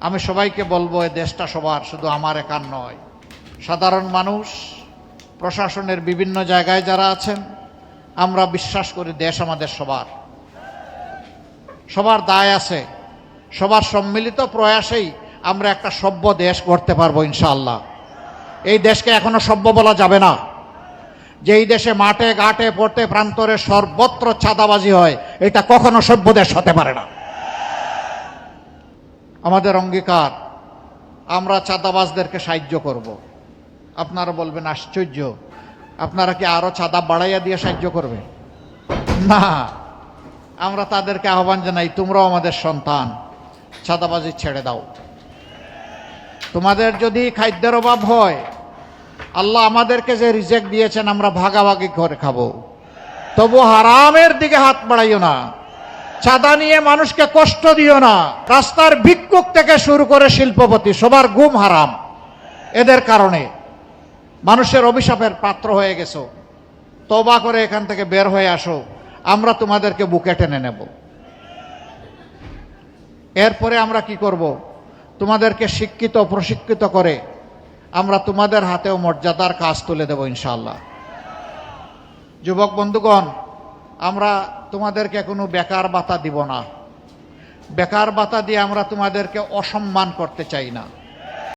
আমি সবাইকে বলবো, এই দেশটা সবার, শুধু আমার একার নয়। সাধারণ মানুষ, প্রশাসনের বিভিন্ন জায়গায় যারা আছেন, আমরা বিশ্বাস করি দেশ আমাদের সবার। সবার দায় আছে, সবার সম্মিলিত প্রয়াসেই আমরা একটা সভ্য দেশ গড়তে পারবো ইনশাআল্লাহ। এই দেশকে এখনো সভ্য বলা যাবে না। যেই দেশে মাঠে ঘাটে পড়তে প্রান্তরে সর্বত্র চাঁদাবাজি হয়, এটা কখনো সভ্য দেশ হতে পারে না। আমাদের অঙ্গীকার, আমরা চাঁদাবাজদেরকে সাহায্য করব। আপনারা বলবেন আশ্চর্য, আপনারা কি আরো চাঁদা বাড়াইয়া দিয়ে সাহায্য করবে? না, আমরা তাদেরকে আহ্বান জানাই, তোমরাও আমাদের সন্তান, চাঁদাবাজি ছেড়ে দাও। তোমাদের যদি খাদ্যের অভাব হয়, আল্লাহ আমাদেরকে যে রিজেক্ট দিয়েছেন আমরা ভাগাভাগি করে খাবো, তবু হারামের দিকে হাত বাড়াইও না। চাঁদা নিয়ে মানুষকে কষ্ট দিও না। রাস্তার ভিক্ষুক থেকে শুরু করে শিল্পপতি, সবার ঘুম হারাম। এদের কারণে মানুষের অভিশাপের পাত্র হয়ে গেছো। তওবা করে এখান থেকে বের হয়ে আসো, আমরা তোমাদেরকে বুকে টেনে নেব। এরপরে আমরা কি করব? তোমাদেরকে শিক্ষিত প্রশিক্ষিত করে আমরা তোমাদের হাতেও মর্যাদার কাজ তুলে দেব ইনশাআল্লাহ। যুবক বন্ধুগণ, আমরা তোমাদেরকে কোনো বেকার ভাতা দিব না। বেকার ভাতা দিয়ে আমরা তোমাদেরকে অসম্মান করতে চাই না।